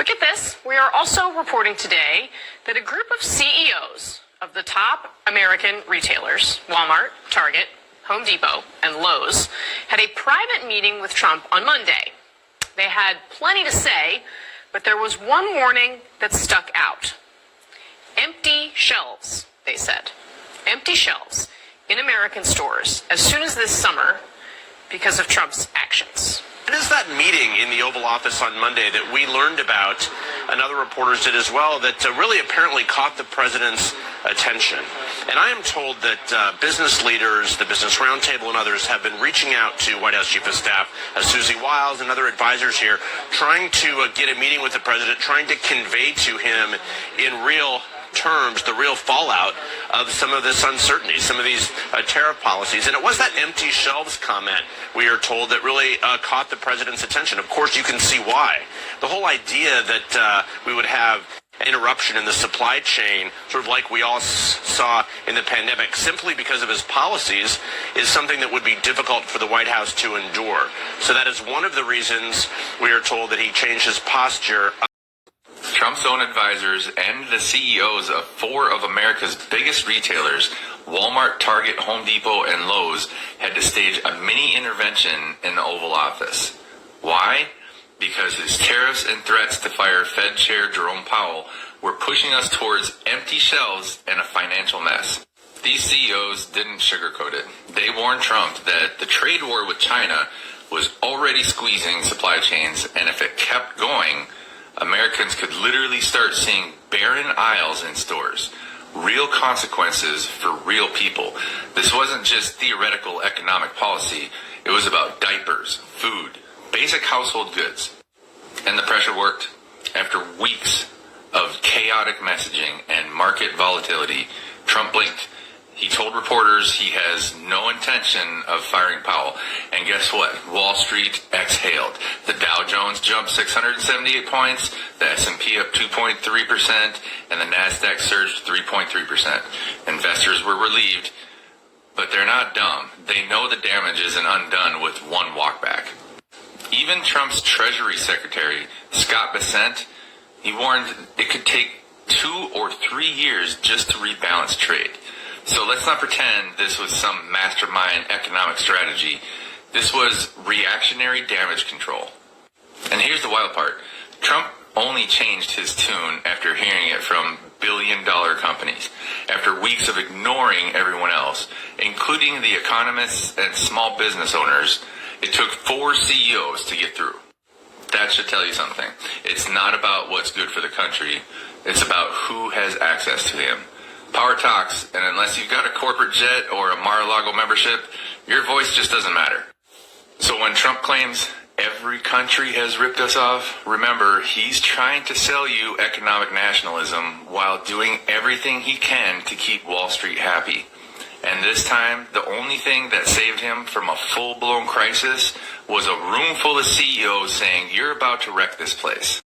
But get this, we are also reporting today that a group of CEOs of the top American retailers, Walmart, Target, Home Depot, and Lowe's, had a private meeting with Trump on Monday. They had plenty to say, but there was one warning that stuck out. Empty shelves, they said. Empty shelves in American stores as soon as this summer because of Trump's actions. It is that meeting in the Oval Office on Monday that we learned about, and other reporters did as well, that really apparently caught the president's attention. And I am told that business leaders, the Business Roundtable and others have been reaching out to White House Chief of Staff Susie Wiles and other advisors here, trying to get a meeting with the president, trying to convey to him in real terms the real fallout of some of this uncertainty, some of these tariff policies. And it was that empty shelves comment, we are told, that really caught the president's attention. Of course, you can see why. The whole idea that we would have interruption in the supply chain, sort of like we all saw in the pandemic, simply because of his policies, is something that would be difficult for the White House to endure. So that is one of the reasons we are told that he changed his posture. Trump's own advisors and the CEOs of 4 of America's biggest retailers, Walmart, Target, Home Depot, and Lowe's, had to stage a mini intervention in the Oval Office. Why? Because his tariffs and threats to fire Fed Chair Jerome Powell were pushing us towards empty shelves and a financial mess. These CEOs didn't sugarcoat it. They warned Trump that the trade war with China was already squeezing supply chains, and if it kept going, Americans could literally start seeing barren aisles in stores. Real consequences for real people. This wasn't just theoretical economic policy. It was about diapers, food, basic household goods. And the pressure worked. After weeks of chaotic messaging and market volatility, Trump blinked. He told reporters he has no intention of firing Powell. And guess what? Wall Street exhaled. The Dow Jones jumped 678 points, the S&P up 2.3%, and the NASDAQ surged 3.3%. Investors were relieved, but they're not dumb. They know the damage isn't undone with one walkback. Even Trump's Treasury Secretary, Scott Bessent, he warned it could take 2 or 3 years just to rebalance trade. So let's not pretend this was some mastermind economic strategy. This was reactionary damage control. And here's the wild part. Trump only changed his tune after hearing it from billion-dollar companies, after weeks of ignoring everyone else, including the economists and small business owners. It took 4 CEOs to get through. That should tell you something. It's not about what's good for the country. It's about who has access to him. Power talks, and unless you've got a corporate jet or a Mar-a-Lago membership, your voice just doesn't matter. So when Trump claims every country has ripped us off, remember, he's trying to sell you economic nationalism while doing everything he can to keep Wall Street happy. And this time, the only thing that saved him from a full-blown crisis was a room full of CEOs saying, "You're about to wreck this place."